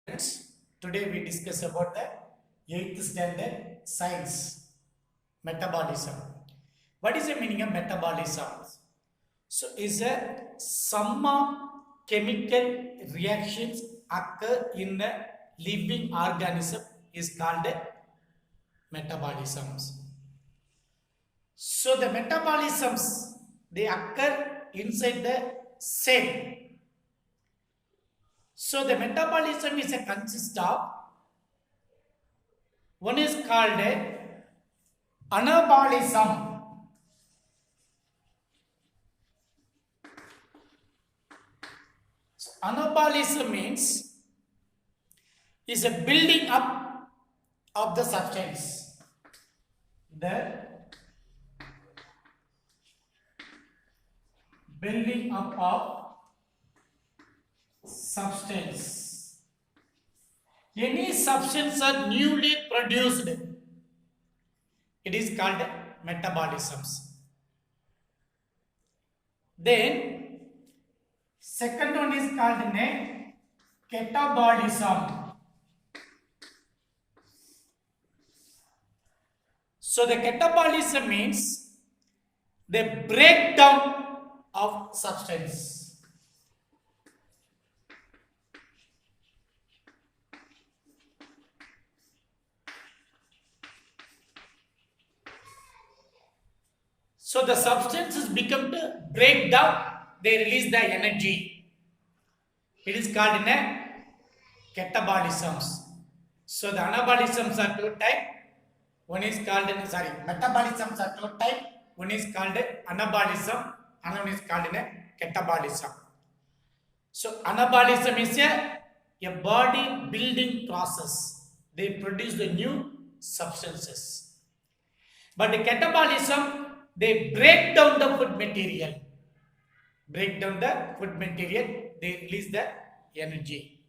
Friends, today we discuss about the 8th standard science, metabolism. What is the meaning of metabolism? So, is a sum of chemical reactions occur in a living organism is called metabolisms. So, the metabolisms they occur inside the cell. So, the metabolism is a consist of one is called anabolism. So, anabolism means is a building up of the substance. The building up of substance. Any substance are newly produced. It is called metabolisms. Then second one is called catabolism. So the catabolism means the breakdown of substance. So the substances become to break down, they release the energy. It is called in a catabolisms. So the anabolisms are two type. One is called metabolisms are two type. One is called anabolism, another one is called in a catabolism. So anabolism is a body building process. They produce the new substances. But the catabolism, they break down the food material. Break down the food material, they release the energy.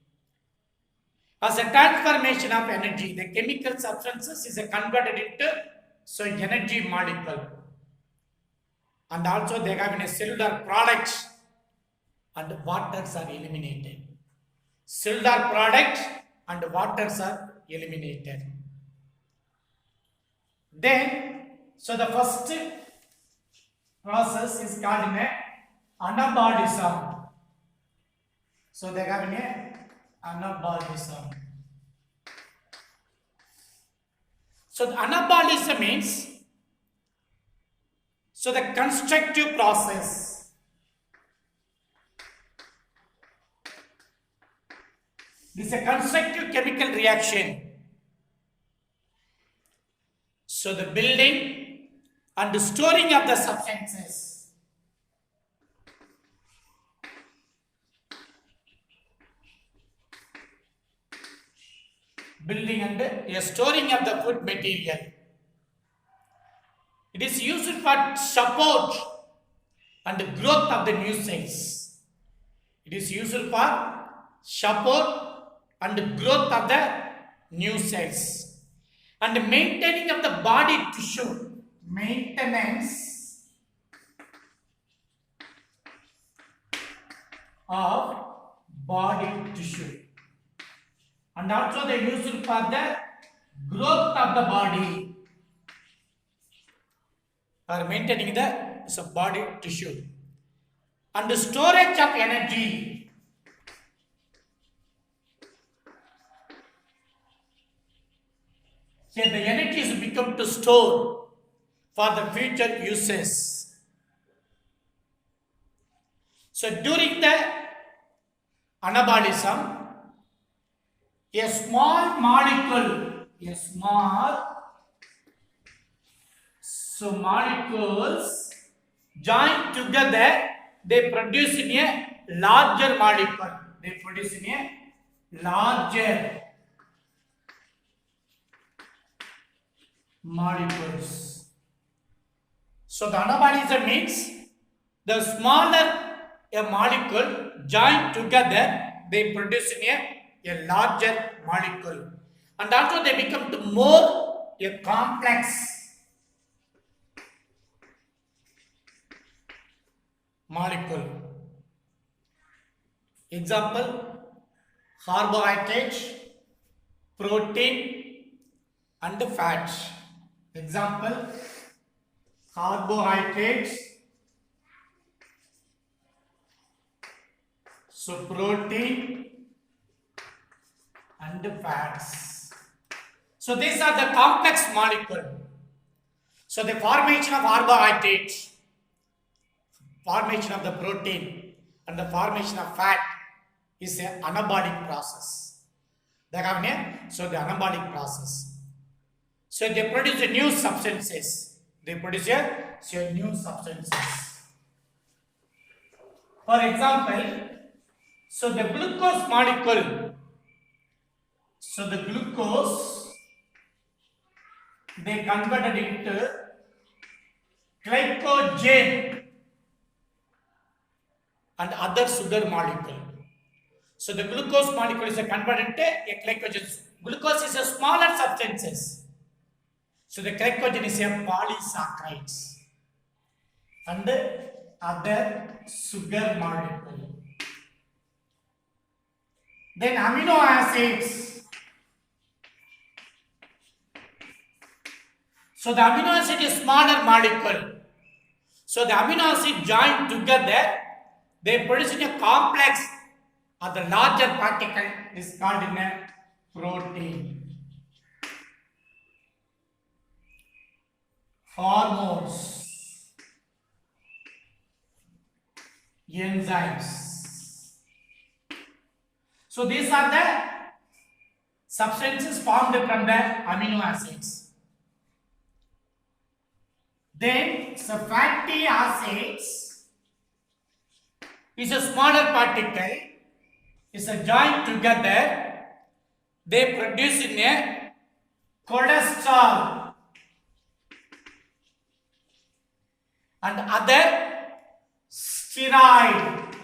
As a transformation of energy, the chemical substances is converted into energy molecule. And also they have in a cellular products and waters are eliminated. Cellular product and waters are eliminated. Then, so the first process is called in a anabolism. So they have in a anabolism. So the anabolism means the constructive process. This is a constructive chemical reaction. So the building and the storing of the substances. Building and a storing of the food material. It is used for support and the growth of the new cells. It is used for support and the growth of the new cells. And maintaining of the body tissue. Maintenance of body tissue. And also they use it for the growth of the body or maintaining the body tissue. And the storage of energy. Here the energy is become to store for the future uses. So during the anabolism, a small molecule, molecules join together, they produce in a larger molecule. They produce in a larger molecules. So the anabolism means the smaller a molecule join together, they produce in a larger molecule. And also they become to more a complex molecule. Example, carbohydrate, protein and fat. Example, carbohydrates, so protein and fats. So these are the complex molecule. So the formation of carbohydrates, formation of the protein and the formation of fat is an anabolic process. So the anabolic process. So they produce a new substances. They produce a new substances. For example, so the glucose molecule. So the glucose, they converted into glycogen and other sugar molecule. So the glucose molecule is converted into a glycogen. Glucose is a smaller substances. So the glycogen is a polysaccharides and other sugar molecule. Then amino acids. So the amino acid is smaller molecule. So the amino acid joined together, they produce in a complex or the larger particle is called in a protein. Hormones, enzymes. So these are the substances formed from the amino acids. Then the fatty acids is a smaller particle, is a joined together, they produce in a cholesterol and other steroid.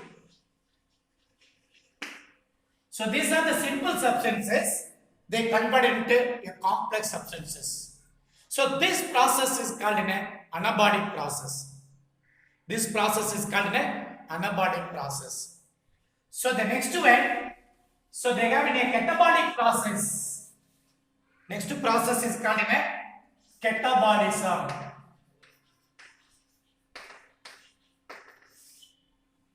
So these are the simple substances, they convert into a complex substances. So this process is called an anabolic process. This process is called an anabolic process. So the next one, so they have in a catabolic process. Next process is called a catabolism.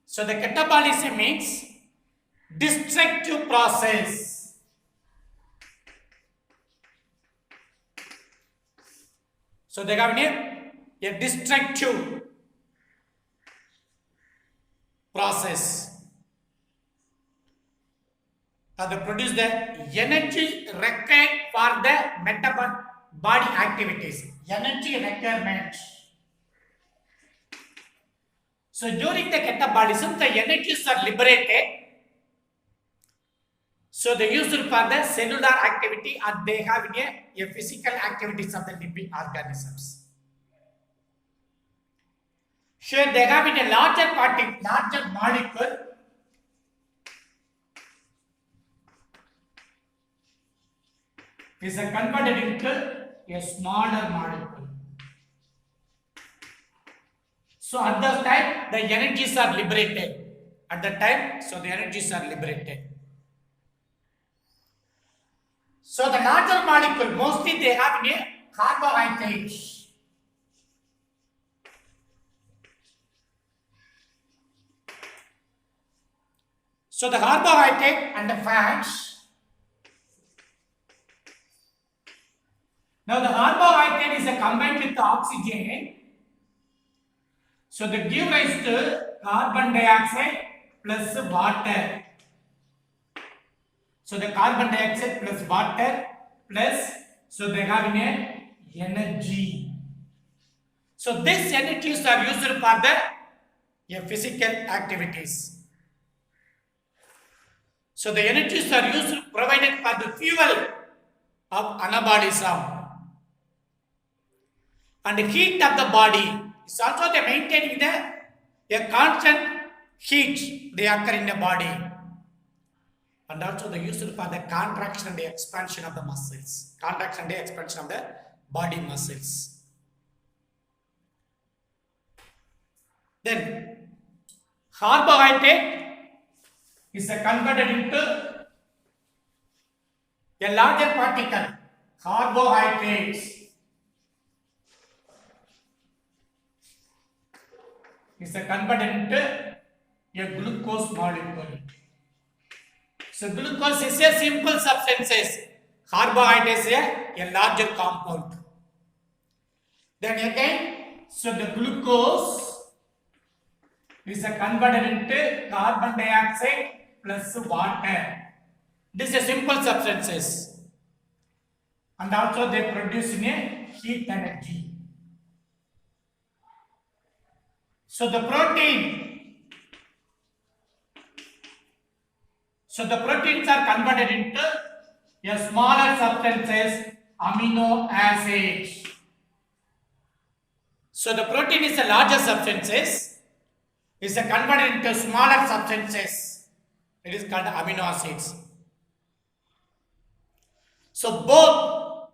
So the catabolism means destructive process. So they have a destructive process. They produce the energy required for the metabolic body activities. Energy requirement. So during the catabolism, the energies are liberated. So they use it for the cellular activity and they have a physical activities of the living organisms. Sure, they have a larger molecule. Is converted into a smaller molecule. So at that time, the energies are liberated. At that time, so the energies are liberated. So the larger molecule, mostly they have a carbohydrate. So the carbohydrate and the fats. Now the carbohydrate is combined with the oxygen. So they give rise to carbon dioxide plus water. So the carbon dioxide plus water plus, so they have energy. So these energies are used for the physical activities. So the energies are used provided for the fuel of anabolism. And the heat of the body is also they maintaining a constant heat they occur in the body. And also they use it for the contraction and the expansion of the muscles. Contraction and the expansion of the body muscles. Then carbohydrate is converted into A larger particle, carbohydrates, is converted into a glucose molecule. So glucose is a simple substance. Carbohydrates is a larger compound. Then again, so the glucose is converted into carbon dioxide plus water. This is a simple substances. And also they produce in a heat energy. So the proteins are converted into a smaller substances, amino acids. So the protein is a larger substances, is converted into smaller substances. It is called amino acids. So both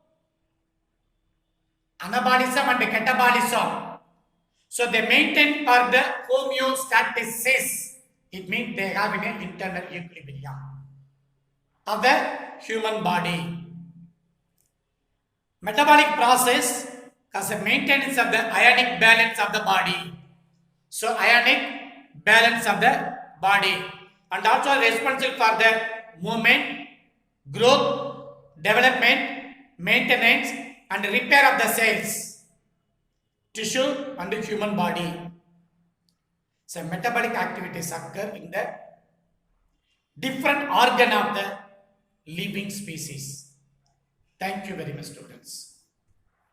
anabolism and catabolism, so they maintain for the homeostasis. It means they have an internal equilibrium of the human body. Metabolic process has a maintenance of the ionic balance of the body. So ionic balance of the body, and also responsible for the movement, growth, development, maintenance and repair of the cells, tissue and the human body. So metabolic activities occur in the different organ of the living species. Thank you very much, students.